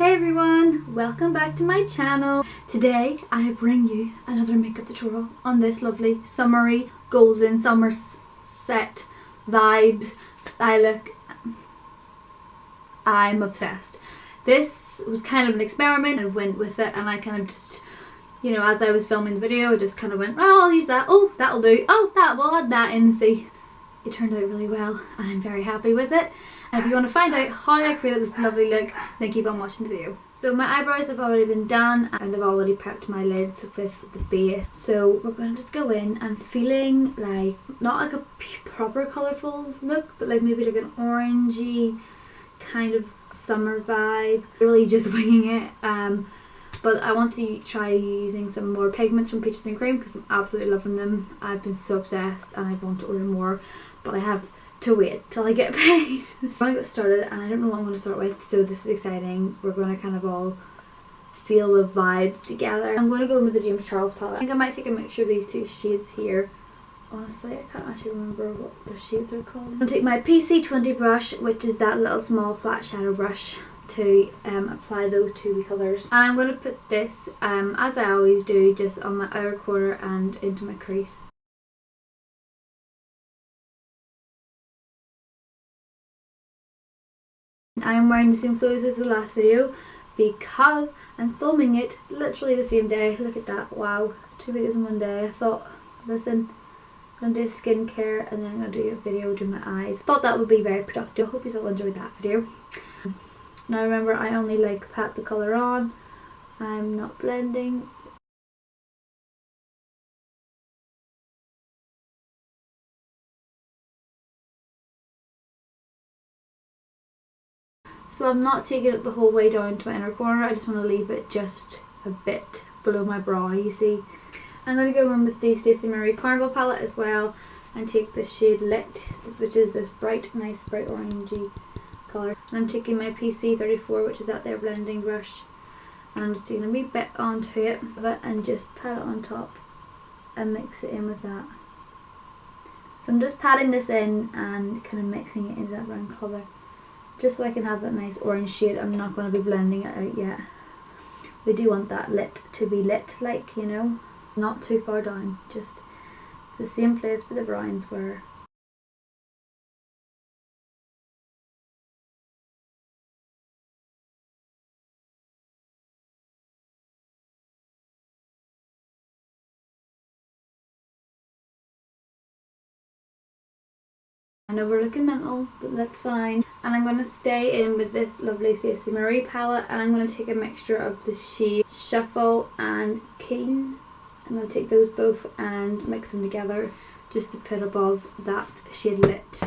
Hey everyone, welcome back to my channel. Today I bring you another makeup tutorial on this lovely summery golden summer set vibes eye look. I'm obsessed. This was kind of an experiment. I went with it and I kind of just, you know, as I was filming the video I just kind of went, oh, I'll use that, oh that'll do, oh that, we'll add that in and see. It turned out really well and I'm very happy with it. And if you want to find out how I created this lovely look, then keep on watching the video. So my eyebrows have already been done and I've already prepped my lids with the base. So we're going to just go in and feeling like, not like a proper colourful look, but like maybe like an orangey kind of summer vibe. Really just winging it. But I want to try using some more pigments from Peaches and Cream because I'm absolutely loving them. I've been so obsessed and I want to order more, but I have to wait till I get paid. I'm going to get started and I don't know what I'm going to start with, so this is exciting. We're going to kind of all feel the vibes together. I'm going to go in with the James Charles palette. I think I might take a mixture of these two shades here. Honestly, I can't actually remember what the shades are called. I'm going to take my PC20 brush, which is that little small flat shadow brush, to apply those two colours. And I'm going to put this, as I always do, just on my outer corner and into my crease. I am wearing the same clothes as the last video because I'm filming it literally the same day. Look at that, wow, 2 videos in one day. I thought, listen, I'm going to do skincare and then I'm going to do a video doing my eyes. Thought that would be very productive. Hope you all enjoyed that video. Now remember, I only like pat the colour on. I'm not blending. So I'm not taking it the whole way down to my inner corner. I just want to leave it just a bit below my brow, you see. I'm going to go in with the Stacey Marie Carnival palette as well and take the shade Lit, which is this bright, nice, bright orangey colour. And I'm taking my PC34, which is that there blending brush, and I'm just taking a wee bit onto it and just pat it on top and mix it in with that. So I'm just patting this in and kind of mixing it into that brown colour, just so I can have that nice orange shade. I'm not going to be blending it out yet. We do want that lit to be lit, like, you know, not too far down, just the same place where the browns were. I know we're looking mental, but that's fine. And I'm going to stay in with this lovely Stacey Marie palette and I'm going to take a mixture of the shade Shuffle and Keen. I'm going to take those both and mix them together just to put above that shade Lit.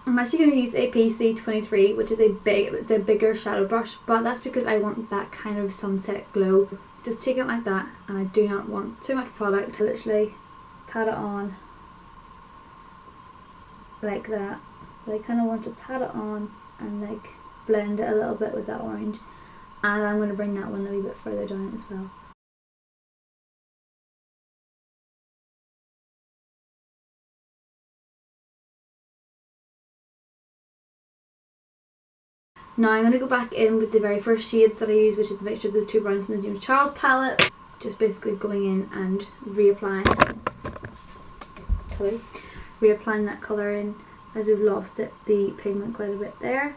I'm actually going to use a PC23, which is it's a bigger shadow brush, but that's because I want that kind of sunset glow. Just take it like that, and I do not want too much product. I literally pat it on like that. But I kind of want to pat it on and like blend it a little bit with that orange, and I'm going to bring that one a wee bit further down as well. Now I'm going to go back in with the very first shades that I used, which is the mixture of those two browns from the James Charles palette. Just basically going in and reapplying that colour in, as we've lost the pigment quite a bit there.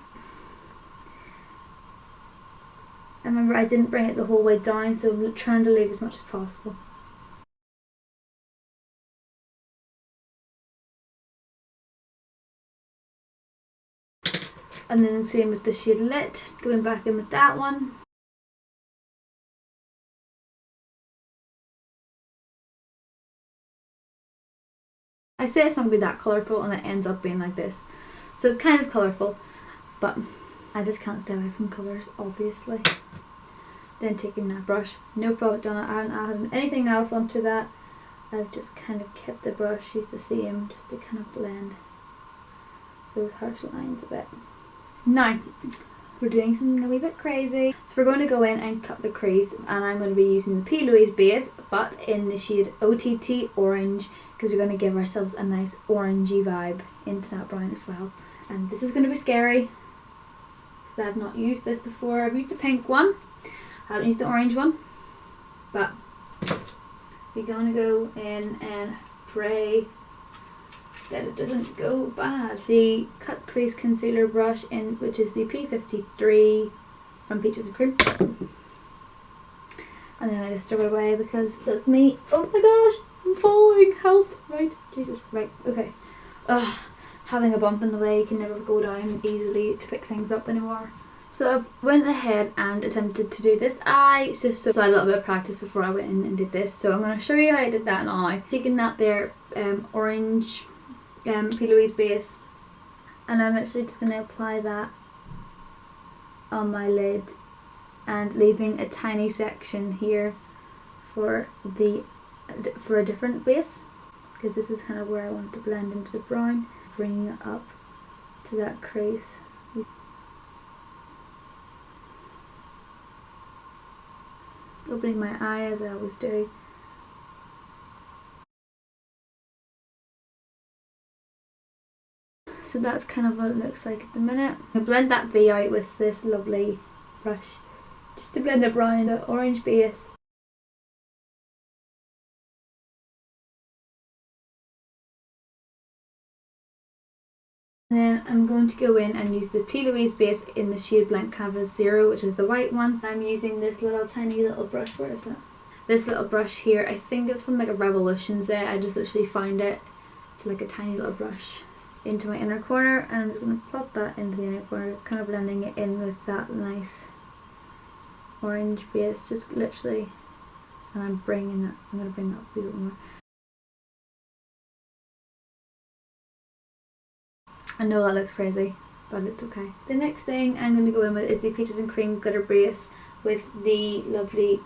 And remember, I didn't bring it the whole way down, so I'm trying to leave as much as possible. And then same with the shade Lit, going back in with that one. I say it's not going to be that colourful and it ends up being like this. So it's kind of colourful, but I just can't stay away from colours, obviously. Then taking that brush, no product on it, I haven't added anything else onto that. I've just kind of kept the brush, used the same, just to kind of blend those harsh lines a bit. Now, we're doing something a wee bit crazy. So we're going to go in and cut the crease, and I'm going to be using the P. Louise base, but in the shade OTT Orange, because we're going to give ourselves a nice orangey vibe into that brown as well. And this is going to be scary. because I've not used this before. I've used the pink one, I haven't used the orange one, but we're going to go in and pray that it doesn't go bad. The Cut Crease Concealer brush, which is the P53 from Peaches and Cream. And then I just throw it away because that's me. Oh my gosh, I'm falling, help. Right, Jesus, right, okay. Ugh, having a bump in the way, you can never go down easily to pick things up anymore. So I went ahead and attempted to do this. I just had a little bit of practice before I went in and did this. So I'm going to show you how I did that now. Taking that there orange P. Louise base, and I'm actually just going to apply that on my lid and leaving a tiny section here for a different base, because this is kind of where I want to blend into the brown, bringing it up to that crease. Opening my eye as I always do. So that's kind of what it looks like at the minute. I blend that V out with this lovely brush, just to blend the brown and the orange base. And then I'm going to go in and use the P. Louise base in the shade Blank Canvas 0, which is the white one. I'm using this tiny little brush. Where is that? This little brush here, I think it's from like a Revolution set. I just literally found it. It's like a tiny little brush into my inner corner, and I'm just going to plop that into the inner corner, kind of blending it in with that nice orange base, just literally. And I'm going to bring that up a bit more. I know that looks crazy, but it's okay. The next thing I'm going to go in with is the Peaches and Cream glitter base with the lovely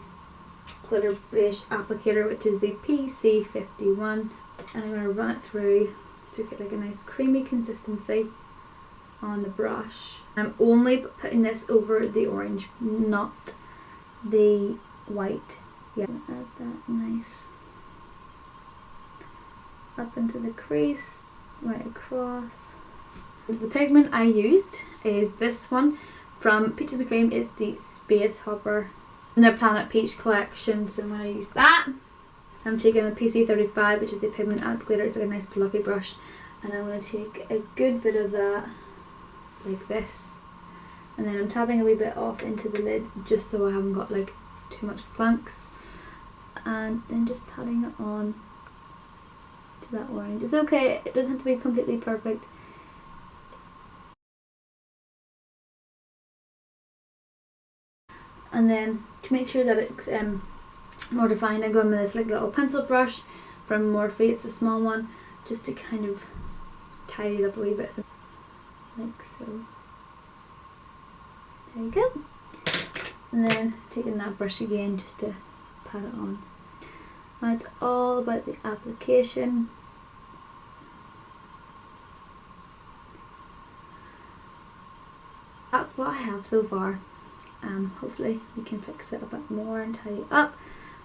glitter base applicator, which is the PC51, and I'm going to run it through to get like a nice creamy consistency on the brush. I'm only putting this over the orange, not the white. Yeah, add that nice up into the crease, right across. The pigment I used is this one from Peaches and Cream. It's the Space Hopper in their Planet Peach collection, so I'm going to use that. I'm taking the PC35, which is the pigment applicator. It's like a nice fluffy brush, and I'm going to take a good bit of that like this, and then I'm tapping a wee bit off into the lid just so I haven't got like too much plunks, and then just patting it on to that orange. It's okay, it doesn't have to be completely perfect. And then to make sure that it's more defined, I'm going with this like little pencil brush from Morphe. It's a small one, just to kind of tidy it up a wee bit, so, like so. There you go. And then taking that brush again just to pat it on. Now it's all about the application. That's what I have so far. Hopefully we can fix it a bit more and tidy it up,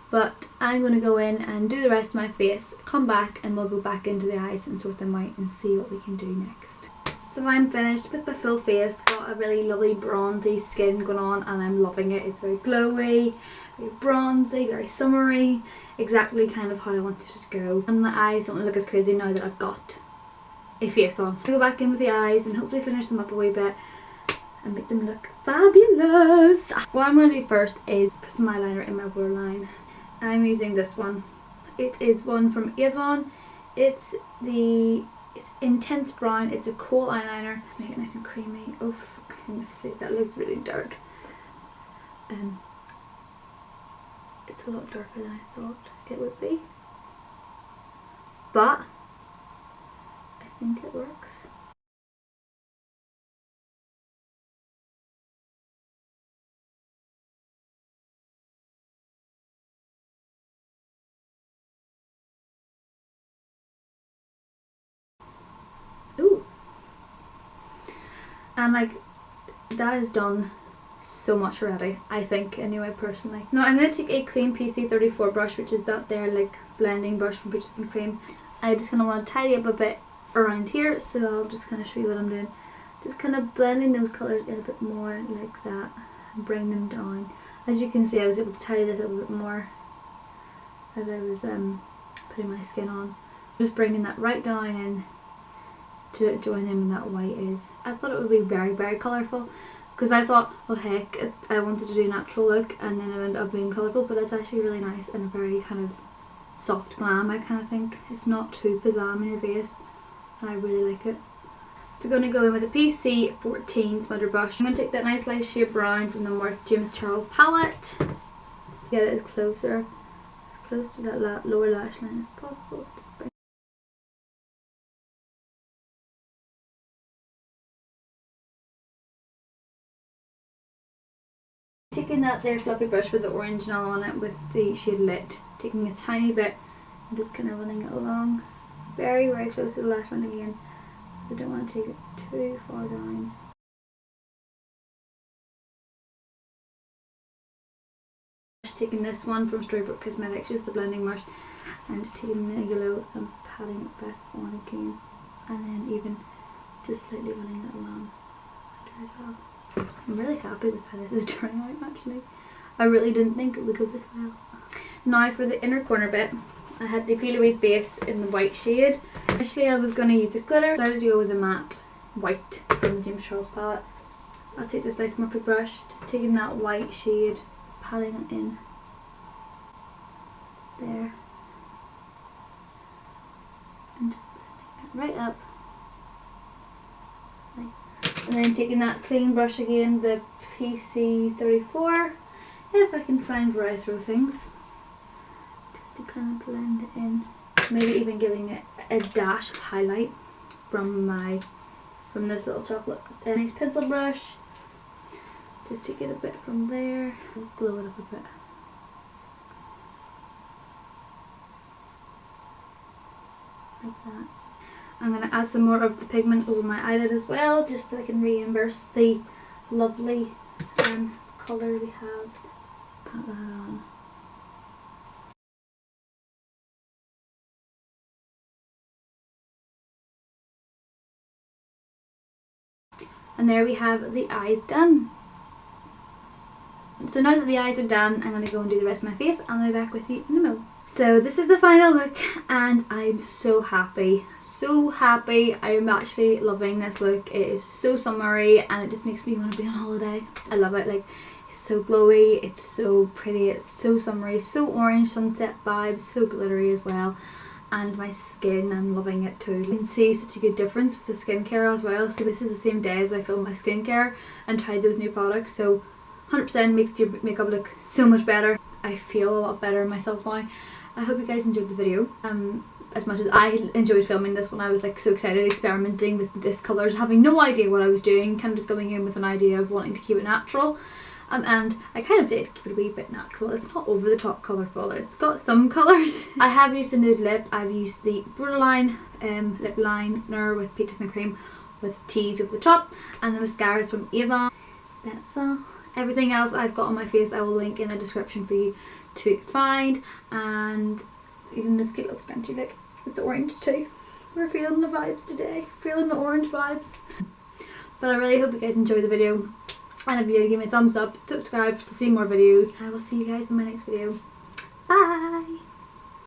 but I'm going to go in and do the rest of my face, come back, and we'll go back into the eyes and sort them out and see what we can do next. So I'm finished with the full face, got a really lovely bronzy skin going on, and I'm loving it. It's very glowy, very bronzy, very summery, exactly kind of how I wanted it to go. And my eyes don't look as crazy now that I've got a face on. I'll go back in with the eyes and hopefully finish them up a wee bit and make them look fabulous. What I'm going to do first is put some eyeliner in my waterline. I'm using this one. It is one from Avon. It's intense brown. It's a kohl eyeliner. Let's make it nice and creamy. Oh, for goodness sake, that looks really dark. It's a lot darker than I thought it would be, but I think it works. Ooh. And like, that is done so much already, I think, anyway, personally. Now I'm going to take a clean PC34 brush, which is that there like blending brush from Peaches and Cream. I just kind of want to tidy up a bit around here, so I'll just kind of show you what I'm doing. Just kind of blending those colours in a bit more like that and bring them down. As you can see, I was able to tidy this a little bit more as I was putting my skin on. Just bringing that right down in to join in where that white is. I thought it would be very, very colourful because I thought, well heck, I wanted to do a natural look and then it ended up being colourful, but it's actually really nice and a very kind of soft glam, I kind of think. It's not too pizzazz in your face and I really like it. So I'm going to go in with a PC14 smudger brush. I'm going to take that nice light shade brown from the Morphe James Charles palette. Get it as close to that lower lash line as possible. Taking that there fluffy brush with the orange and all on it with the shade Lit, taking a tiny bit and just kind of running it along very, very close to the lash line again. I don't want to take it too far down. Taking this one from Storybook Cosmetics, just the blending brush, and taking the yellow and patting it back on again, and then even just slightly running it along under as well. I'm really happy with how this is turning out actually. I really didn't think it would go this well. Now for the inner corner bit, I had the Louise base in the white shade. Initially I was going to use a glitter, I decided to go with a matte white from the James Charles palette. I'll take this nice Morphe brush, just taking that white shade, patting it in there, and just blending it right up. And then taking that clean brush again, the PC34, if I can find where I throw things, just to kind of blend it in. Maybe even giving it a dash of highlight from this little chocolate. A nice pencil brush, just to get a bit from there, glow it up a bit. Like that. I'm going to add some more of the pigment over my eyelid as well, just so I can reimburse the lovely colour we have. Pat that on. And there we have the eyes done. So now that the eyes are done, I'm going to go and do the rest of my face and I'll be back with you in a moment. So this is the final look and I'm so happy. So happy. I am actually loving this look. It is so summery and it just makes me want to be on holiday. I love it. Like, it's so glowy, it's so pretty, it's so summery, so orange sunset vibes, so glittery as well. And my skin, I'm loving it too. You can see such a good difference with the skincare as well. So this is the same day as I filmed my skincare and tried those new products. So 100% makes your makeup look so much better. I feel a lot better in myself now. I hope you guys enjoyed the video. As much as I enjoyed filming this one, I was like so excited experimenting with this colours, having no idea what I was doing, kind of just going in with an idea of wanting to keep it natural. And I kind of did keep it a wee bit natural. It's not over the top colourful, it's got some colours. I have used a nude lip. I've used the Borderline lip liner with Peaches and Cream with teas over the top, and the mascaras from Avon. That's all. Everything else I've got on my face I will link in the description for you to find, and even this cute little scrunchie look. It's orange too. We're feeling the vibes today, feeling the orange vibes. But I really hope you guys enjoyed the video, and if you did, give me a thumbs up, subscribe to see more videos. I will see you guys in my next video. Bye!